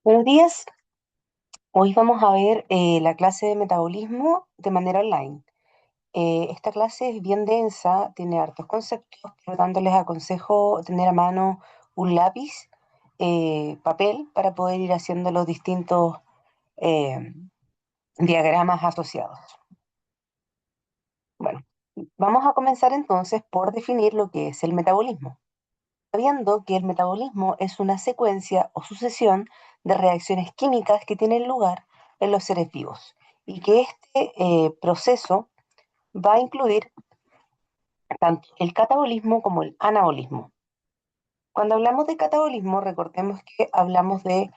Buenos días, hoy vamos a ver la clase de metabolismo de manera online. Esta clase es bien densa, tiene hartos conceptos, por lo tanto les aconsejo tener a mano un lápiz, papel, para poder ir haciendo los distintos eh, diagramas asociados. Bueno, vamos a comenzar entonces por definir lo que es el metabolismo, sabiendo que el metabolismo es una secuencia o sucesión de reacciones químicas que tienen lugar en los seres vivos y que este proceso va a incluir tanto el catabolismo como el anabolismo. Cuando hablamos de catabolismo, recordemos que hablamos de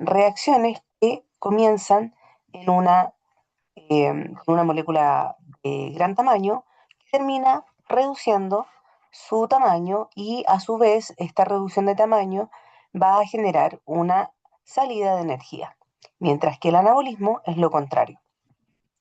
reacciones que comienzan en con una molécula de gran tamaño que termina reduciendo su tamaño y a su vez esta reducción de tamaño va a generar una salida de energía, mientras que el anabolismo es lo contrario.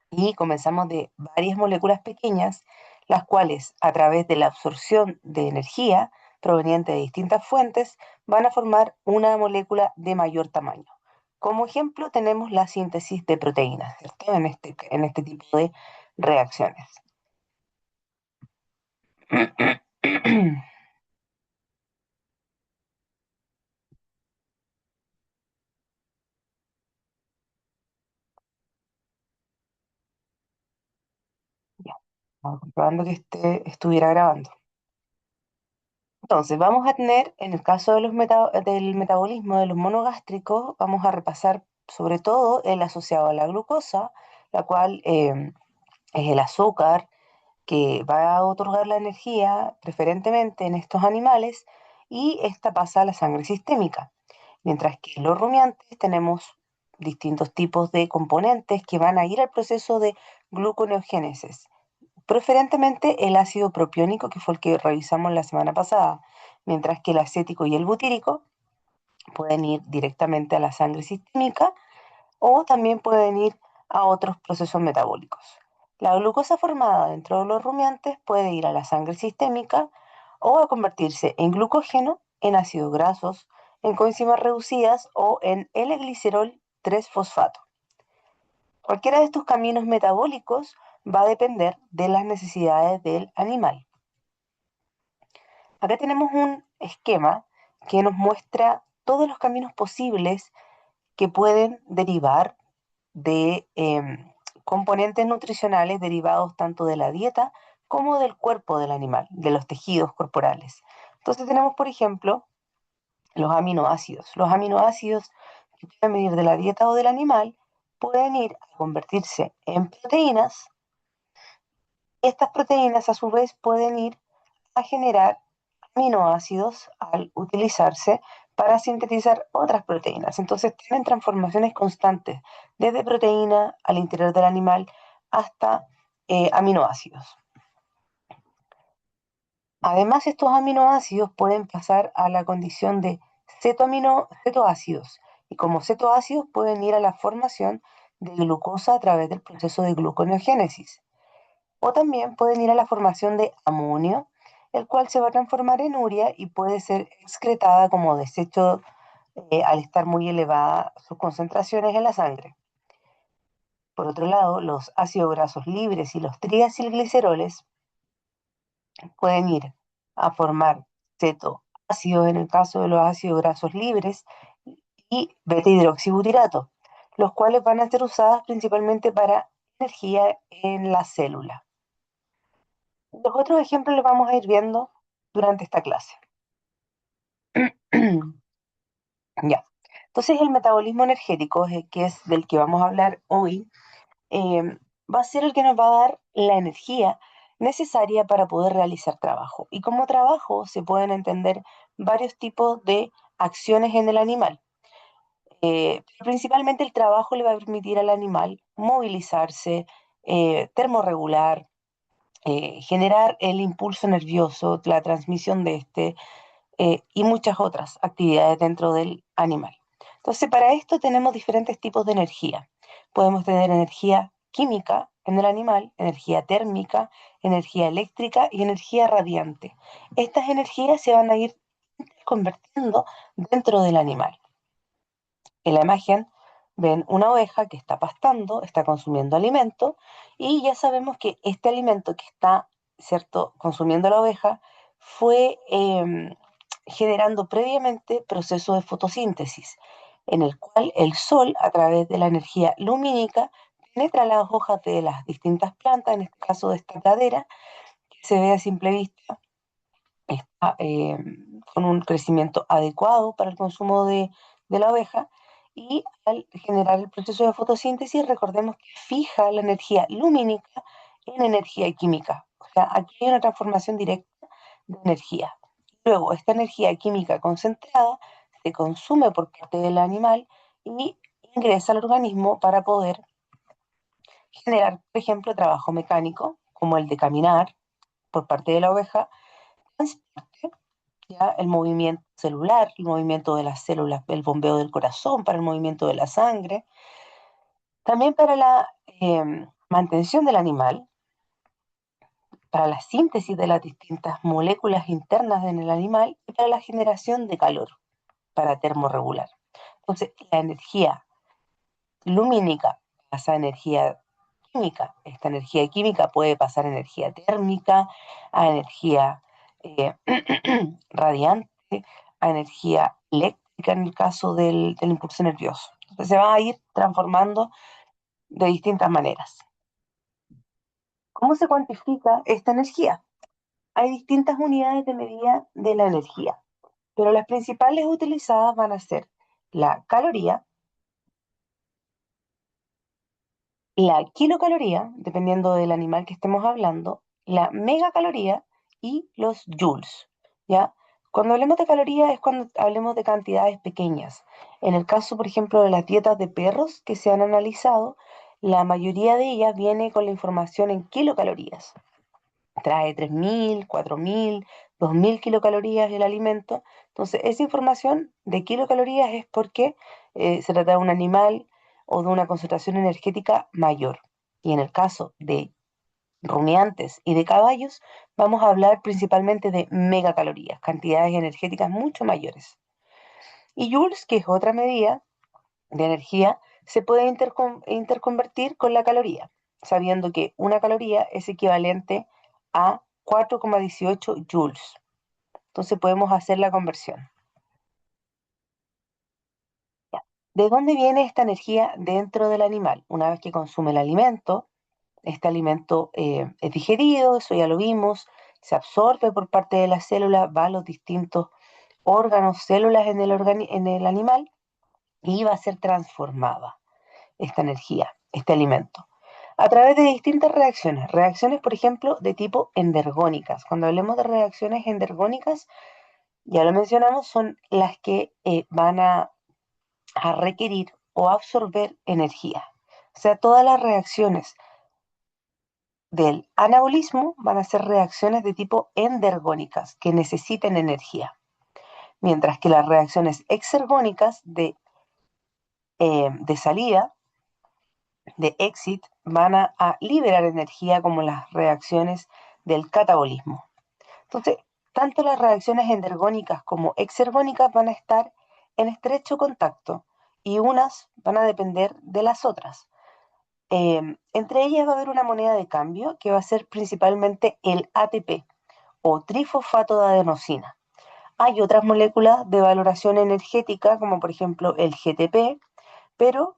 Y comenzamos de varias moléculas pequeñas, las cuales a través de la absorción de energía proveniente de distintas fuentes van a formar una molécula de mayor tamaño. Como ejemplo tenemos la síntesis de proteínas, ¿cierto? En este tipo de reacciones. Ya, vamos comprobando que estuviera grabando. Entonces, vamos a tener, en el caso de del metabolismo de los monogástricos, vamos a repasar sobre todo el asociado a la glucosa, la cual es el azúcar que va a otorgar la energía preferentemente en estos animales y esta pasa a la sangre sistémica. Mientras que en los rumiantes tenemos distintos tipos de componentes que van a ir al proceso de gluconeogénesis, preferentemente el ácido propiónico, que fue el que revisamos la semana pasada, mientras que el acético y el butírico pueden ir directamente a la sangre sistémica o también pueden ir a otros procesos metabólicos. La glucosa formada dentro de los rumiantes puede ir a la sangre sistémica o a convertirse en glucógeno, en ácidos grasos, en coenzimas reducidas o en L-glicerol 3-fosfato. Cualquiera de estos caminos metabólicos va a depender de las necesidades del animal. Acá tenemos un esquema que nos muestra todos los caminos posibles que pueden derivar de componentes nutricionales derivados tanto de la dieta como del cuerpo del animal, de los tejidos corporales. Entonces tenemos, por ejemplo, los aminoácidos. Los aminoácidos que pueden venir de la dieta o del animal pueden ir a convertirse en proteínas. Estas proteínas a su vez pueden ir a generar aminoácidos al utilizarse para sintetizar otras proteínas. Entonces tienen transformaciones constantes, desde proteína al interior del animal hasta aminoácidos. Además, estos aminoácidos pueden pasar a la condición de cetoácidos y como cetoácidos pueden ir a la formación de glucosa a través del proceso de gluconeogénesis. O también pueden ir a la formación de amonio, el cual se va a transformar en urea y puede ser excretada como desecho al estar muy elevada sus concentraciones en la sangre. Por otro lado, los ácidos grasos libres y los triacilgliceroles pueden ir a formar cetoácidos en el caso de los ácidos grasos libres y beta-hidroxibutirato, los cuales van a ser usados principalmente para energía en la célula. Los otros ejemplos los vamos a ir viendo durante esta clase. Ya. Entonces, el metabolismo energético, que es del que vamos a hablar hoy, va a ser el que nos va a dar la energía necesaria para poder realizar trabajo. Y como trabajo se pueden entender varios tipos de acciones en el animal. Principalmente el trabajo le va a permitir al animal movilizarse, termorregular, generar el impulso nervioso, la transmisión de este y muchas otras actividades dentro del animal. Entonces, para esto tenemos diferentes tipos de energía. Podemos tener energía química en el animal, energía térmica, energía eléctrica y energía radiante. Estas energías se van a ir convirtiendo dentro del animal. En la imagen ven una oveja que está pastando, está consumiendo alimento y ya sabemos que este alimento que está, ¿cierto?, consumiendo la oveja fue generando previamente proceso de fotosíntesis, en el cual el sol, a través de la energía lumínica, penetra las hojas de las distintas plantas, en este caso de esta pradera, que se ve a simple vista está con un crecimiento adecuado para el consumo de la oveja y al generar el proceso de fotosíntesis, recordemos que fija la energía lumínica en energía química. O sea, aquí hay una transformación directa de energía. Luego, esta energía química concentrada se consume por parte del animal y ingresa al organismo para poder generar, por ejemplo, trabajo mecánico, como el de caminar por parte de la oveja, ya el movimiento celular, el movimiento de las células, el bombeo del corazón, para el movimiento de la sangre, también para la mantención del animal, para la síntesis de las distintas moléculas internas en el animal y para la generación de calor, para termorregular. Entonces, la energía lumínica pasa a energía química. Esta energía química puede pasar a energía térmica, a energía eh, radiante, a energía eléctrica en el caso del impulso nervioso. Entonces se va a ir transformando de distintas maneras. ¿Cómo se cuantifica esta energía? Hay distintas unidades de medida de la energía, pero las principales utilizadas van a ser la caloría, la kilocaloría, dependiendo del animal que estemos hablando, la megacaloría y los joules, ¿ya? Cuando hablemos de calorías es cuando hablemos de cantidades pequeñas. En el caso, por ejemplo, de las dietas de perros que se han analizado, la mayoría de ellas viene con la información en kilocalorías. Trae 3.000, 4.000, 2.000 kilocalorías el alimento. Entonces, esa información de kilocalorías es porque se trata de un animal o de una concentración energética mayor. Y en el caso de rumiantes y de caballos, vamos a hablar principalmente de megacalorías, cantidades energéticas mucho mayores. Y joules, que es otra medida de energía, se puede interconvertir con la caloría, sabiendo que una caloría es equivalente a 4,18 joules. Entonces podemos hacer la conversión. Ya. ¿De dónde viene esta energía dentro del animal? Una vez que consume el alimento, este alimento es digerido, eso ya lo vimos, se absorbe por parte de la célula, va a los distintos órganos, células en el animal y va a ser transformada esta energía, este alimento, a través de distintas reacciones. Reacciones, por ejemplo, de tipo endergónicas. Cuando hablemos de reacciones endergónicas, ya lo mencionamos, son las que van a requerir o absorber energía. O sea, todas las reacciones del anabolismo van a ser reacciones de tipo endergónicas que necesiten energía, mientras que las reacciones exergónicas de salida, de exit, van a liberar energía como las reacciones del catabolismo. Entonces, tanto las reacciones endergónicas como exergónicas van a estar en estrecho contacto y unas van a depender de las otras. Entre ellas va a haber una moneda de cambio que va a ser principalmente el ATP o trifosfato de adenosina. Hay otras moléculas de valoración energética, como por ejemplo el GTP, pero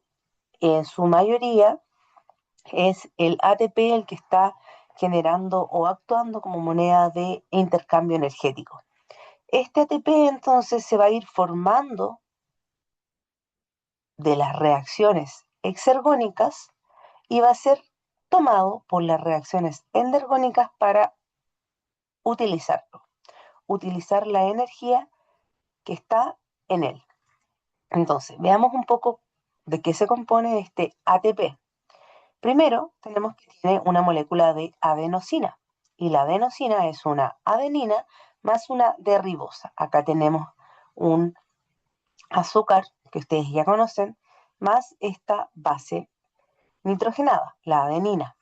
en su mayoría es el ATP el que está generando o actuando como moneda de intercambio energético. Este ATP entonces se va a ir formando de las reacciones exergónicas y va a ser tomado por las reacciones endergónicas para utilizarlo, utilizar la energía que está en él. Entonces, veamos un poco de qué se compone este ATP. Primero, tenemos que tiene una molécula de adenosina y la adenosina es una adenina más una derribosa. Acá tenemos un azúcar que ustedes ya conocen, más esta base nitrogenada, la adenina.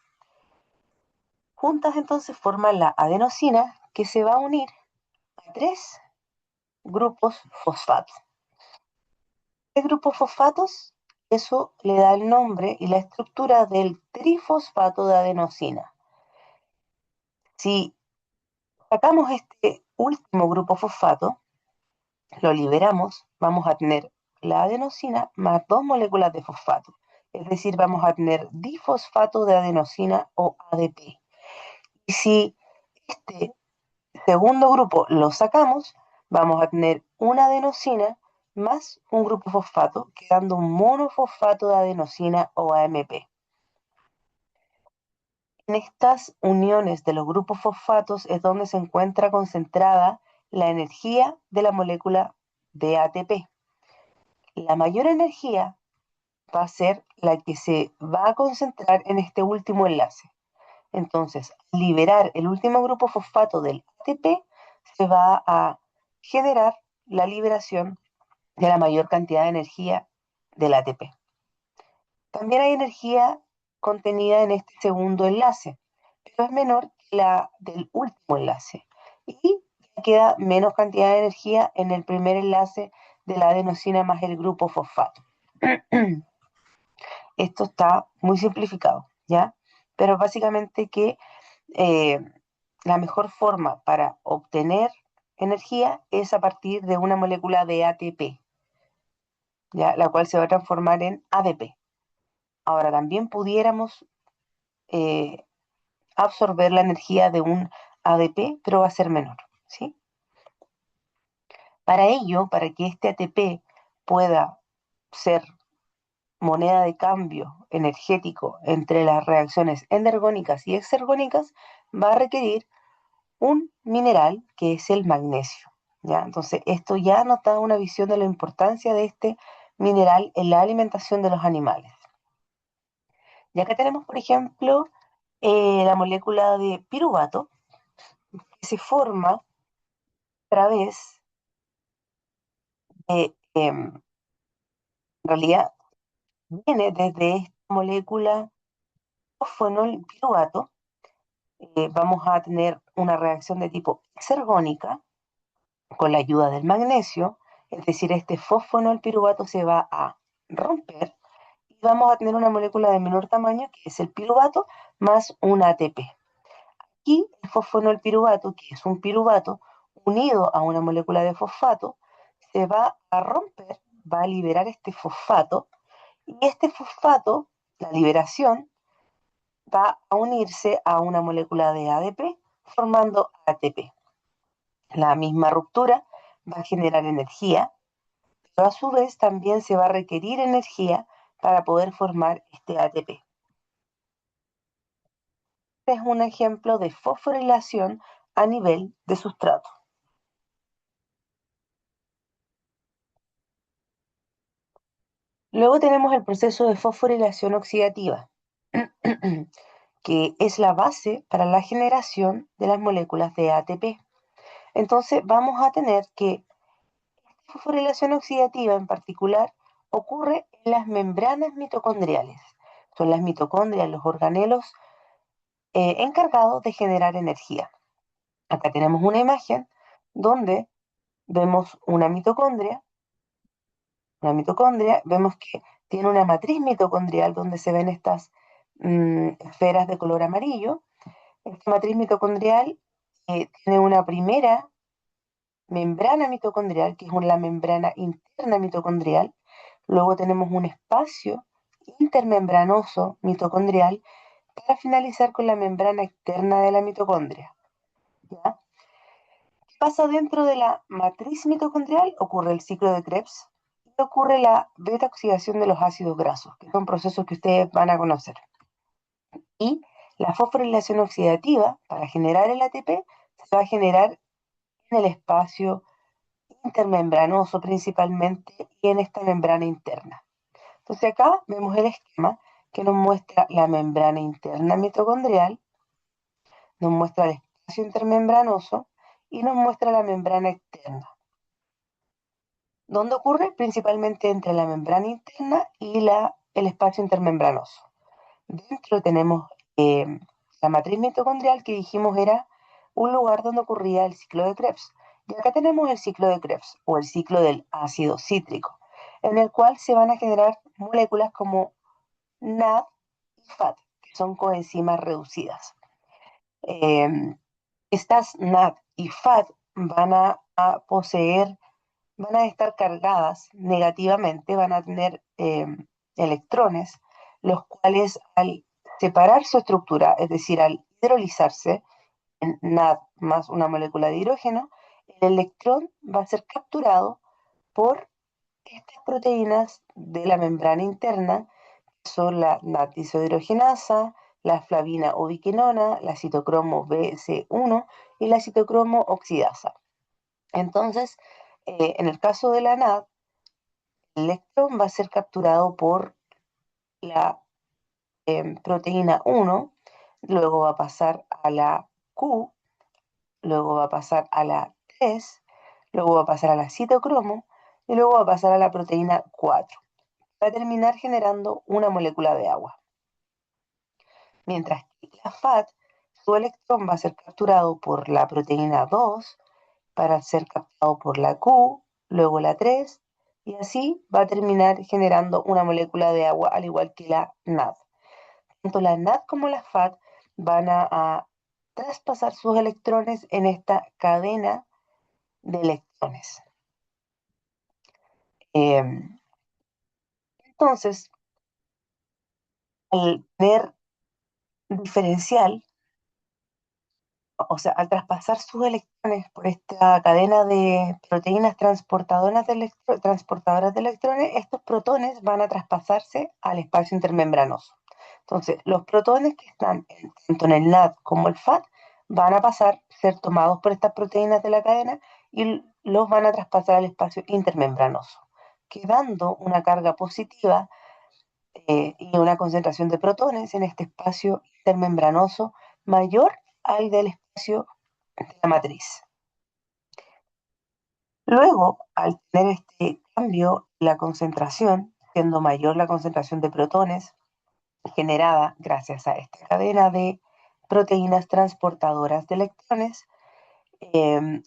Juntas entonces forman la adenosina que se va a unir a tres grupos fosfato. El grupo fosfatos, eso le da el nombre y la estructura del trifosfato de adenosina. Si sacamos este último grupo fosfato, lo liberamos, vamos a tener la adenosina más dos moléculas de fosfato. Es decir, vamos a tener difosfato de adenosina o ADP. Y si este segundo grupo lo sacamos, vamos a tener una adenosina más un grupo fosfato, quedando un monofosfato de adenosina o AMP. En estas uniones de los grupos fosfatos es donde se encuentra concentrada la energía de la molécula de ATP. La mayor energía va a ser la que se va a concentrar en este último enlace. Entonces, al liberar el último grupo fosfato del ATP, se va a generar la liberación de la mayor cantidad de energía del ATP. También hay energía contenida en este segundo enlace, pero es menor que la del último enlace. Y queda menos cantidad de energía en el primer enlace de la adenosina más el grupo fosfato. Esto está muy simplificado, ¿ya? Pero básicamente que eh, la mejor forma para obtener energía es a partir de una molécula de ATP, ¿ya? La cual se va a transformar en ADP. Ahora, también pudiéramos eh, absorber la energía de un ADP, pero va a ser menor, ¿sí? Para ello, para que este ATP pueda ser moneda de cambio energético entre las reacciones endergónicas y exergónicas, va a requerir un mineral que es el magnesio, ¿ya? Entonces, esto ya nos da una visión de la importancia de este mineral en la alimentación de los animales. Y acá tenemos, por ejemplo, la molécula de piruvato, que se forma a través de, en realidad, viene desde esta molécula fosfonol piruvato. Vamos a tener una reacción de tipo exergónica con la ayuda del magnesio, es decir, este fosfonol piruvato se va a romper y vamos a tener una molécula de menor tamaño que es el piruvato más un ATP. Y el fosfonol piruvato, que es un piruvato unido a una molécula de fosfato, se va a romper, va a liberar este fosfato y este fosfato, la liberación, va a unirse a una molécula de ADP formando ATP. La misma ruptura va a generar energía, pero a su vez también se va a requerir energía para poder formar este ATP. Este es un ejemplo de fosforilación a nivel de sustrato. Luego tenemos el proceso de fosforilación oxidativa, que es la base para la generación de las moléculas de ATP. Entonces vamos a tener que la fosforilación oxidativa en particular ocurre en las membranas mitocondriales. Son las mitocondrias, los organelos encargados de generar energía. Acá tenemos una imagen donde vemos una mitocondria, vemos que tiene una matriz mitocondrial donde se ven estas esferas de color amarillo. Esta matriz mitocondrial tiene una primera membrana mitocondrial, que es la membrana interna mitocondrial. Luego tenemos un espacio intermembranoso mitocondrial para finalizar con la membrana externa de la mitocondria, ¿ya? ¿Qué pasa dentro de la matriz mitocondrial? Ocurre el ciclo de Krebs y ocurre la beta-oxidación de los ácidos grasos, que son procesos que ustedes van a conocer. Y la fosforilación oxidativa, para generar el ATP, se va a generar en el espacio intermembranoso principalmente y en esta membrana interna. Entonces acá vemos el esquema que nos muestra la membrana interna mitocondrial, nos muestra el espacio intermembranoso y nos muestra la membrana externa. ¿Dónde ocurre? Principalmente entre la membrana interna y el espacio intermembranoso. Dentro tenemos la matriz mitocondrial, que dijimos era un lugar donde ocurría el ciclo de Krebs. Y acá tenemos el ciclo de Krebs o el ciclo del ácido cítrico. en el cual se van a generar moléculas como NAD y FAD, que son coenzimas reducidas. Eh, Estas NAD y FAD van a estar cargadas negativamente, van a tener electrones, los cuales al separar su estructura, es decir, al hidrolizarse en NAD más una molécula de hidrógeno, el electrón va a ser capturado por estas proteínas de la membrana interna, que son la NAD deshidrogenasa, la flavina ubiquinona, la citocromo BC1 y la citocromo oxidasa. Entonces, en el caso de la NAD, el electrón va a ser capturado por la proteína 1, luego va a pasar a la Q, luego va a pasar a la 3, luego va a pasar a la citocromo y luego va a pasar a la proteína 4. Va a terminar generando una molécula de agua. Mientras que la FAT, su electrón va a ser capturado por la proteína 2 para ser captado por la Q, luego la 3, y así va a terminar generando una molécula de agua al igual que la NAD. Tanto la NAD como la FAT van a traspasar sus electrones en esta cadena de electrones. Entonces, al tener diferencial, o sea, al traspasar sus electrones por esta cadena de proteínas transportadoras de electrones, estos protones van a traspasarse al espacio intermembranoso. Entonces, los protones que están tanto en el NAD como el FAT van a ser tomados por estas proteínas de la cadena y los van a traspasar al espacio intermembranoso, quedando una carga positiva y una concentración de protones en este espacio intermembranoso mayor al del espacio de la matriz. Luego, al tener este cambio, la concentración, siendo mayor la concentración de protones generada gracias a esta cadena de proteínas transportadoras de electrones,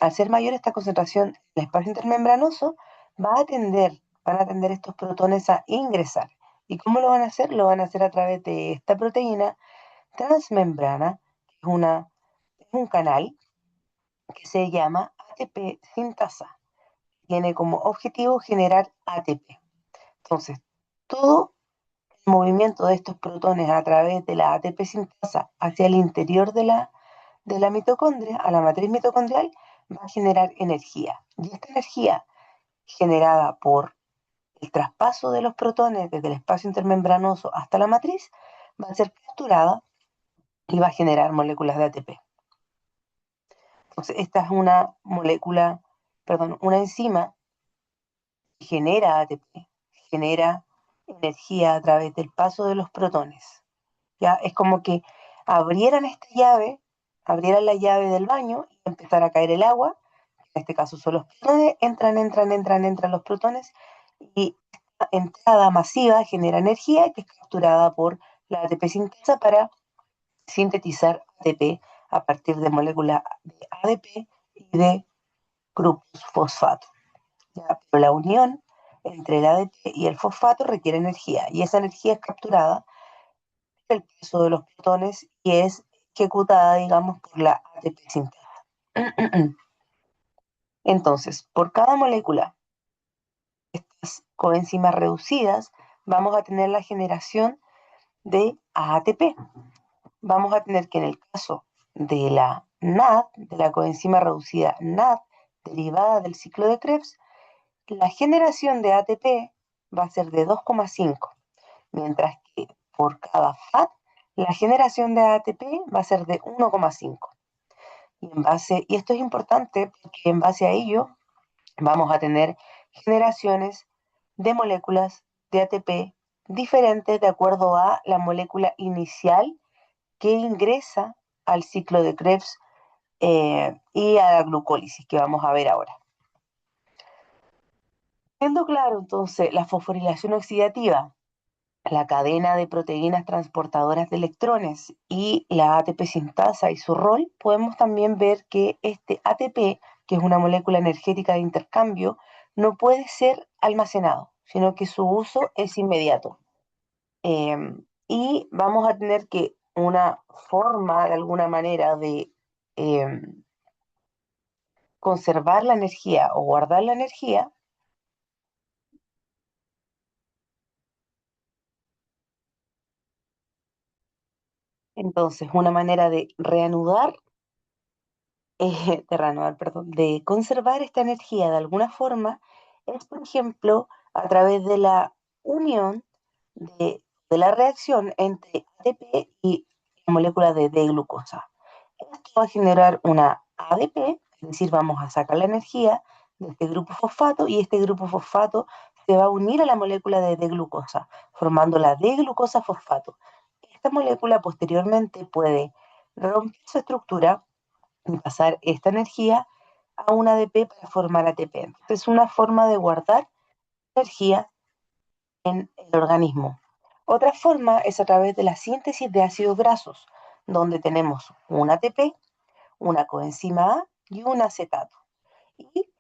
al ser mayor esta concentración en el espacio intermembranoso, van a tender estos protones a ingresar. ¿Y cómo lo van a hacer? Lo van a hacer a través de esta proteína transmembrana, que es un canal que se llama ATP sintasa. Tiene como objetivo generar ATP. Entonces, todo el movimiento de estos protones a través de la ATP sintasa hacia el interior de la mitocondria, a la matriz mitocondrial, va a generar energía. Y esta energía generada por el traspaso de los protones desde el espacio intermembranoso hasta la matriz va a ser capturada y va a generar moléculas de ATP. Entonces, esta es una una enzima que genera ATP, genera energía a través del paso de los protones. Ya es como que abrieran esta llave, abrieran la llave del baño y empezara a caer el agua. En este caso son los protones, entran los protones y esta entrada masiva genera energía que es capturada por la ATP sintasa para sintetizar ATP a partir de moléculas de ADP y de grupos fosfato. ¿Ya? Pero la unión entre el ADP y el fosfato requiere energía y esa energía es capturada por el peso de los protones y es ejecutada, digamos, por la ATP sintasa. Entonces, por cada molécula de estas coenzimas reducidas, vamos a tener la generación de ATP. Vamos a tener que en el caso de la NAD, de la coenzima reducida NAD, derivada del ciclo de Krebs, la generación de ATP va a ser de 2,5, mientras que por cada FAT, la generación de ATP va a ser de 1,5. Y esto es importante porque en base a ello vamos a tener generaciones de moléculas de ATP diferentes de acuerdo a la molécula inicial que ingresa al ciclo de Krebs y a la glucólisis que vamos a ver ahora. Siendo claro entonces la fosforilación oxidativa, la cadena de proteínas transportadoras de electrones y la ATP sintasa y su rol, podemos también ver que este ATP, que es una molécula energética de intercambio, no puede ser almacenado. sino que su uso es inmediato. Y vamos a tener que una forma, de alguna manera, de em, conservar la energía o guardar la energía. Entonces, una manera de reanudar, de reanudar, perdón, de conservar esta energía de alguna forma es, por ejemplo, a través de la unión de la reacción entre ATP y la molécula de D-glucosa. Esto va a generar una ADP, es decir, vamos a sacar la energía de este grupo fosfato y este grupo fosfato se va a unir a la molécula de D-glucosa, formando la D-glucosa fosfato. Esta molécula posteriormente puede romper su estructura y pasar esta energía a un ADP para formar ATP. Entonces, es una forma de guardar energía en el organismo. Otra forma es a través de la síntesis de ácidos grasos, donde tenemos un ATP, una coenzima A y un acetato. Y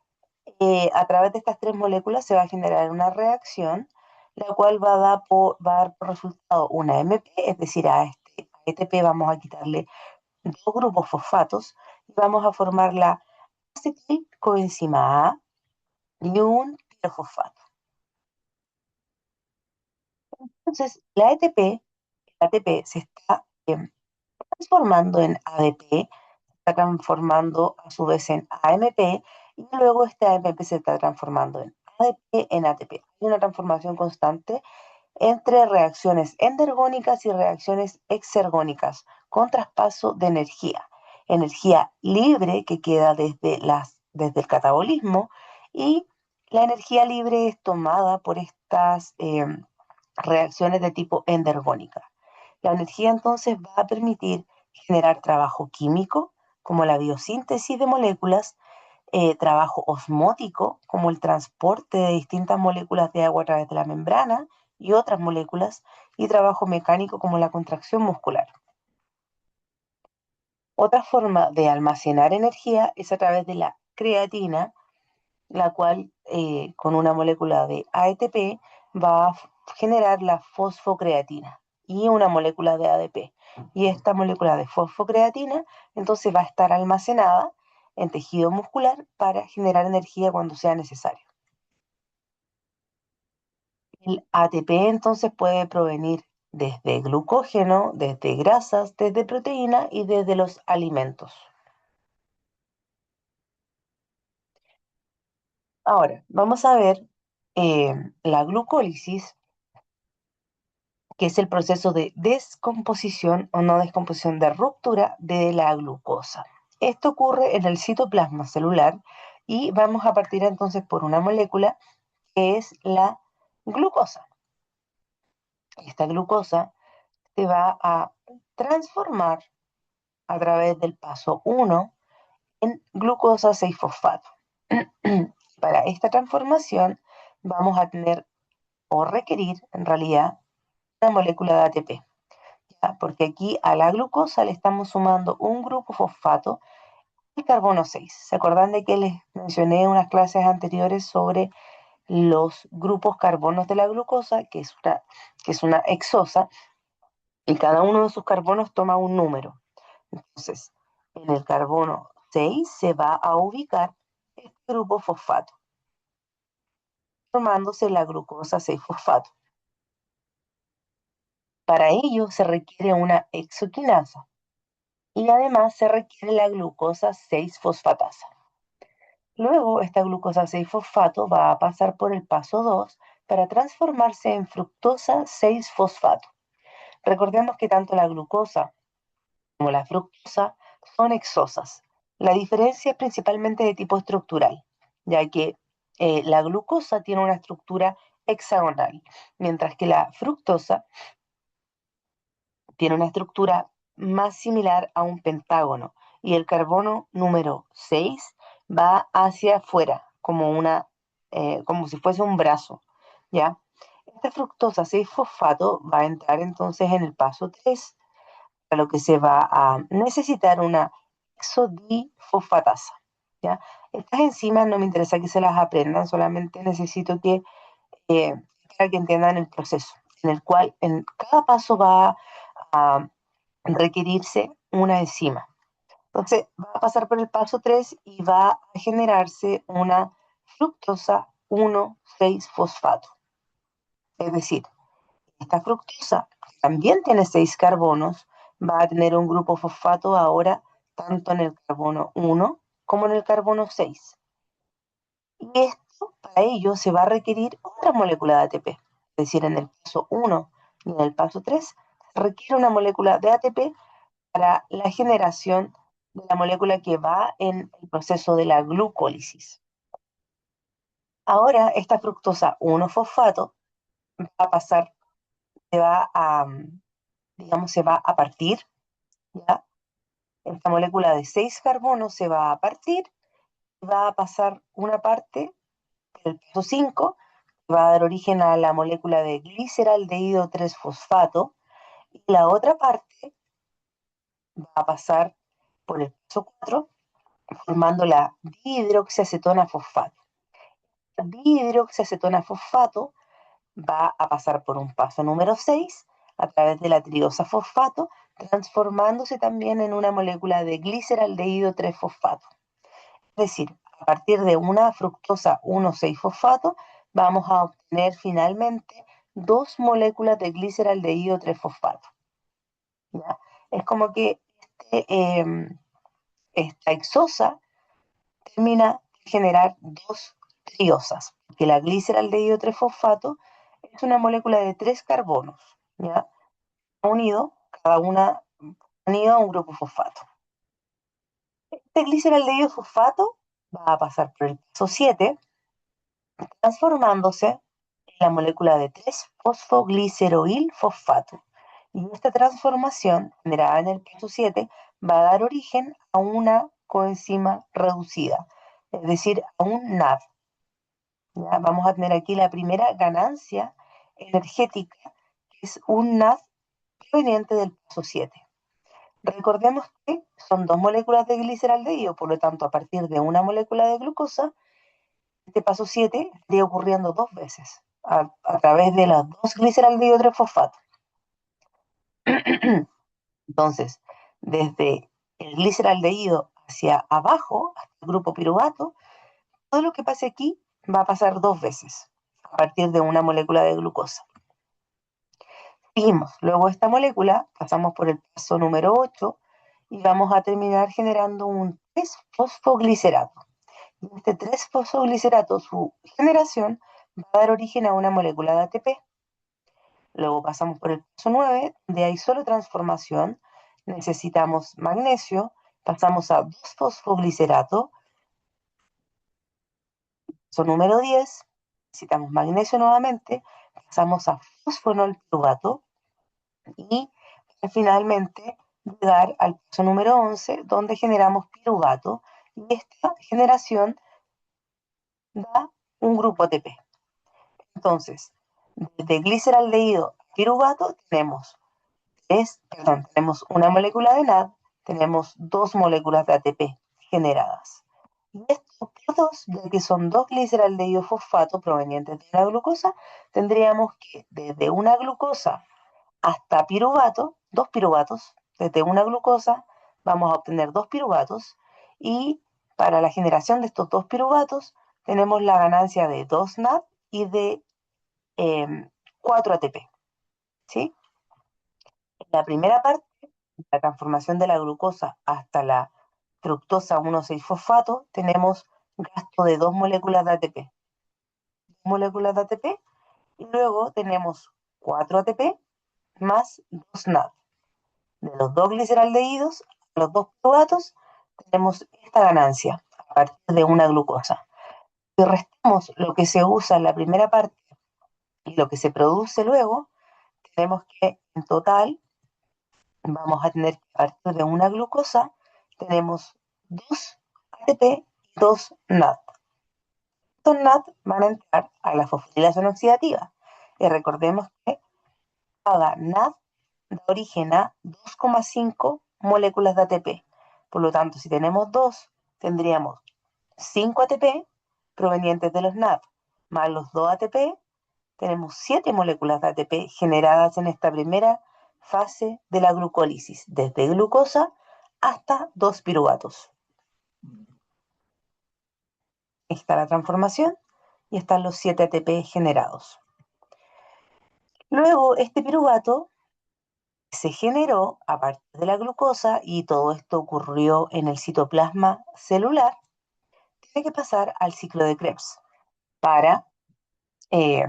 a través de estas tres moléculas se va a generar una reacción, la cual va a dar por resultado una MP, es decir, a este ATP vamos a quitarle dos grupos fosfatos y vamos a formar la acetilcoenzima A y un pirofosfato. Entonces, el ATP se está transformando en ADP, se está transformando a su vez en AMP y luego este AMP se está transformando en ADP en ATP. Hay una transformación constante entre reacciones endergónicas y reacciones exergónicas con traspaso de energía. Energía libre que queda desde el catabolismo y la energía libre es tomada por estas reacciones de tipo endergónica. La energía entonces va a permitir generar trabajo químico, como la biosíntesis de moléculas, trabajo osmótico, como el transporte de distintas moléculas de agua a través de la membrana y otras moléculas, y trabajo mecánico, como la contracción muscular. Otra forma de almacenar energía es a través de la creatina, la cual con una molécula de ATP va a generar la fosfocreatina y una molécula de ADP. Y esta molécula de fosfocreatina entonces va a estar almacenada en tejido muscular para generar energía cuando sea necesario. El ATP entonces puede provenir desde glucógeno, desde grasas, desde proteína y desde los alimentos. Ahora, vamos a ver la glucólisis, que es el proceso de descomposición o no descomposición de ruptura de la glucosa. Esto ocurre en el citoplasma celular y vamos a partir entonces por una molécula que es la glucosa. Esta glucosa se va a transformar a través del paso 1 en glucosa 6-fosfato. Para esta transformación vamos a tener o requerir en realidad una molécula de ATP. Porque aquí a la glucosa le estamos sumando un grupo fosfato, el carbono 6. ¿Se acuerdan de que les mencioné en unas clases anteriores sobre los grupos carbonos de la glucosa, que es una hexosa, y cada uno de sus carbonos toma un número? Entonces, en el carbono 6 se va a ubicar este grupo fosfato, formándose la glucosa 6-fosfato. Para ello se requiere una exoquinasa y además se requiere la glucosa 6-fosfatasa. Luego, esta glucosa 6-fosfato va a pasar por el paso 2 para transformarse en fructosa 6-fosfato. Recordemos que tanto la glucosa como la fructosa son hexosas. La diferencia es principalmente de tipo estructural, ya que la glucosa tiene una estructura hexagonal, mientras que la fructosa tiene una estructura más similar a un pentágono y el carbono número 6 va hacia afuera, como si fuese un brazo, ¿ya? Esta fructosa 6-fosfato va a entrar entonces en el paso 3, a lo que se va a necesitar una exodifosfatasa, ¿ya? Estas enzimas no me interesa que se las aprendan, solamente necesito que para que entiendan el proceso, en el cual en cada paso va a requerirse una enzima. Entonces, va a pasar por el paso 3 y va a generarse una fructosa 1,6-fosfato. Es decir, esta fructosa, que también tiene 6 carbonos, va a tener un grupo fosfato ahora tanto en el carbono 1 como en el carbono 6. Y esto, para ello, se va a requerir otra molécula de ATP. Es decir, en el paso 1 y en el paso 3 se requiere una molécula de ATP para la generación de la molécula que va en el proceso de la glucólisis. Ahora, esta fructosa 1-fosfato va a pasar, se va a, digamos, se va a partir, ¿ya? Esta molécula de 6 carbonos se va a partir y va a pasar una parte, el paso 5, que va a dar origen a la molécula de gliceraldehído 3-fosfato, y la otra parte va a pasar por el paso 4, formando la dihidroxiacetona fosfato. La dihidroxiacetona fosfato va a pasar por un paso número 6 a través de la triosa fosfato, transformándose también en una molécula de gliceraldehído 3-fosfato. Es decir, a partir de una fructosa 1,6-fosfato, vamos a obtener finalmente dos moléculas de gliceraldehído 3-fosfato. ¿Ya? Es como que esta hexosa termina de generar dos triosas, porque la gliceraldehído 3-fosfato es una molécula de 3 carbonos, ¿ya? Unido, cada una unido a un grupo fosfato. Este gliceraldehído fosfato va a pasar por el paso 7, transformándose en la molécula de 3-fosfogliceroil fosfato. Y esta transformación, generada en el paso 7, va a dar origen a una coenzima reducida, es decir, a un NAD. ¿Ya? Vamos a tener aquí la primera ganancia energética, que es un NAD proveniente del paso 7. Recordemos que son dos moléculas de gliceraldehído, por lo tanto, a partir de una molécula de glucosa, este paso 7 estaría ocurriendo dos veces, a través de las dos gliceraldehído 3-fosfato. Entonces, desde el gliceraldehído hacia abajo, hasta el grupo piruvato, todo lo que pase aquí va a pasar dos veces, a partir de una molécula de glucosa. Seguimos, luego esta molécula, pasamos por el paso número 8 y vamos a terminar generando un 3-fosfoglicerato. Y este 3-fosfoglicerato, su generación, va a dar origen a una molécula de ATP. Luego pasamos por el paso 9, donde hay solo transformación, necesitamos magnesio, pasamos a 2-fosfoglicerato, paso número 10, necesitamos magnesio nuevamente, pasamos a fosfonol piruvato y finalmente llegar al paso número 11, donde generamos piruvato, y esta generación da un grupo ATP. Entonces, desde gliceraldehído a piruvato tenemos una molécula de NAD, tenemos dos moléculas de ATP generadas. Y estos dos, ya que son dos gliceraldehído fosfato provenientes de la glucosa, tendríamos que desde una glucosa hasta piruvato, dos piruvatos, desde una glucosa vamos a obtener dos piruvatos, y para la generación de estos dos piruvatos tenemos la ganancia de 2 NAD y de 4 ATP. ¿Sí? En la primera parte, la transformación de la glucosa hasta la fructosa 1,6-fosfato, tenemos gasto de dos moléculas de ATP. Dos moléculas de ATP, y luego tenemos 4 ATP más 2 NAD. De los dos gliceraldehídos a los dos piruvatos, tenemos esta ganancia a partir de una glucosa. Si restamos lo que se usa en la primera parte y lo que se produce luego, tenemos que en total vamos a tener que, a partir de una glucosa, tenemos 2 ATP y 2 NAD. Estos NAD van a entrar a la fosforilación oxidativa. Y recordemos que cada NAD da origen a 2,5 moléculas de ATP. Por lo tanto, si tenemos 2, tendríamos 5 ATP provenientes de los NAD, más los 2 ATP tenemos 7 moléculas de ATP generadas en esta primera fase de la glucólisis, desde glucosa hasta 2 piruvatos. Está la transformación y están los 7 ATP generados. Luego, este piruvato se generó a partir de la glucosa y todo esto ocurrió en el citoplasma celular, tiene que pasar al ciclo de Krebs para, eh,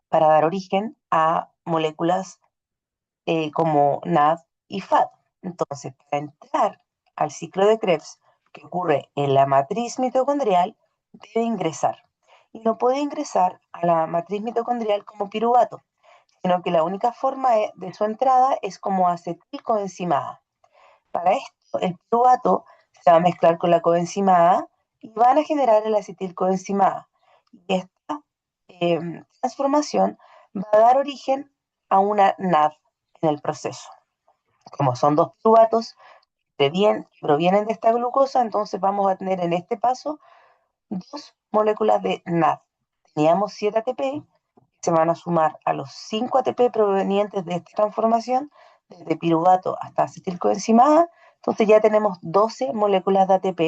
para dar origen a moléculas como NAD y FAD. Entonces, para entrar al ciclo de Krebs, que ocurre en la matriz mitocondrial, debe ingresar. Y no puede ingresar a la matriz mitocondrial como piruvato, sino que la única forma de su entrada es como acetilcoenzima A. Para esto, el piruvato se va a mezclar con la coenzima A y van a generar el acetilcoenzima A. Y esta transformación va a dar origen a una NAD en el proceso. Como son 2 piruvatos que provienen de esta glucosa, entonces vamos a tener en este paso 2 moléculas de NAD. Teníamos 7 ATP, se van a sumar a los 5 ATP provenientes de esta transformación, desde piruvato hasta acetilcoenzima A, entonces ya tenemos 12 moléculas de ATP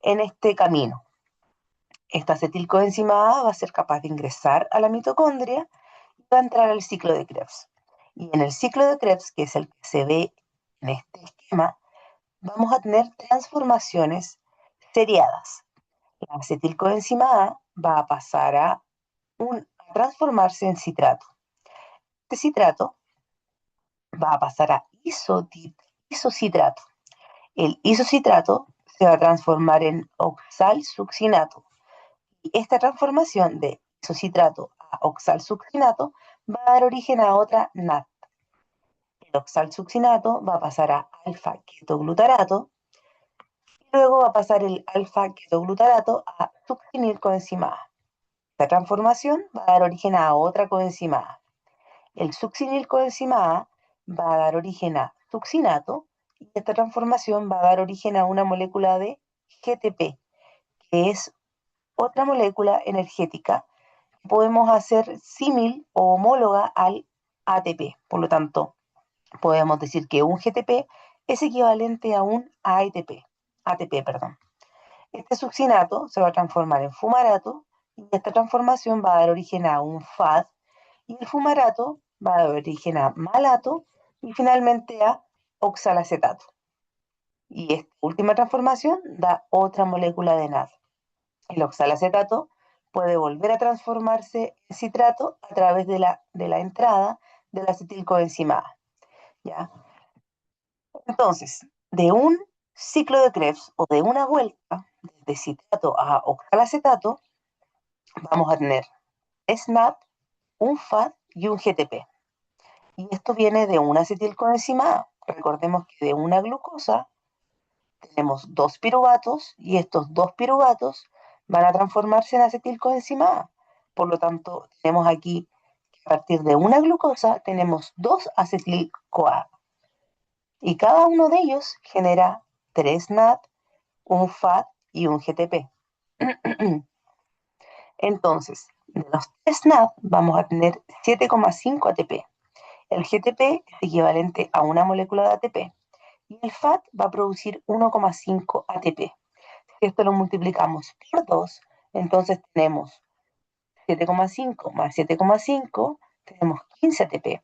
en este camino. Esta acetilcoenzima A va a ser capaz de ingresar a la mitocondria y va a entrar al ciclo de Krebs. Y en el ciclo de Krebs, que es el que se ve en este esquema, vamos a tener transformaciones seriadas. La acetilcoenzima A va a pasar a transformarse en citrato. Este citrato va a pasar a isocitrato. El isocitrato se va a transformar en oxalsuccinato. Y esta transformación de isocitrato a oxalsuccinato va a dar origen a otra NAT. El oxalsuccinato va a pasar a alfa-ketoglutarato y luego va a pasar el alfa-ketoglutarato a succinilcoenzima A. Esta transformación va a dar origen a otra coenzima A. El succinilcoenzima A va a dar origen a succinato y esta transformación va a dar origen a una molécula de GTP, que es otra molécula energética que podemos hacer símil o homóloga al ATP. Por lo tanto, podemos decir que un GTP es equivalente a un ATP, perdón. Este succinato se va a transformar en fumarato y esta transformación va a dar origen a un FAD y el fumarato va a dar origen a malato y finalmente a oxalacetato. Y esta última transformación da otra molécula de NAD. El oxalacetato puede volver a transformarse en citrato a través de la entrada de la acetilcoenzima A. ¿Ya? Entonces, de un ciclo de Krebs o de una vuelta de citrato a oxalacetato, vamos a tener SNAP, un FAD y un GTP. Y esto viene de una acetilcoenzima A. Recordemos que de una glucosa tenemos 2 piruvatos y estos 2 piruvatos van a transformarse en acetilcoenzima A. Por lo tanto, tenemos aquí que a partir de una glucosa tenemos 2 acetil-CoA. Y cada uno de ellos genera 3 NAD, un FAD y un GTP. Entonces, de los 3 NAD vamos a tener 7,5 ATP. El GTP es equivalente a una molécula de ATP y el FAD va a producir 1,5 ATP. Si esto lo multiplicamos por 2, entonces tenemos 7,5 más 7,5, tenemos 15 ATP,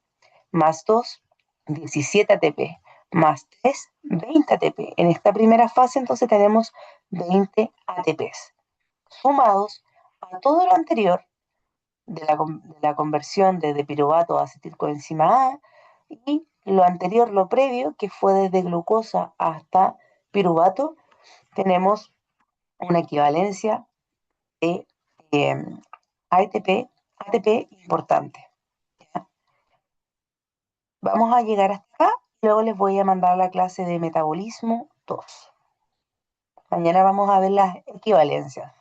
más 2, 17 ATP, más 3, 20 ATP. En esta primera fase entonces tenemos 20 ATPs, sumados a todo lo anterior de la conversión de piruvato a acetilcoenzima A y lo anterior, lo previo, que fue desde glucosa hasta piruvato, tenemos una equivalencia de eh, ATP importante. ¿Ya? Vamos a llegar hasta acá y luego les voy a mandar la clase de metabolismo 2. Mañana vamos a ver las equivalencias.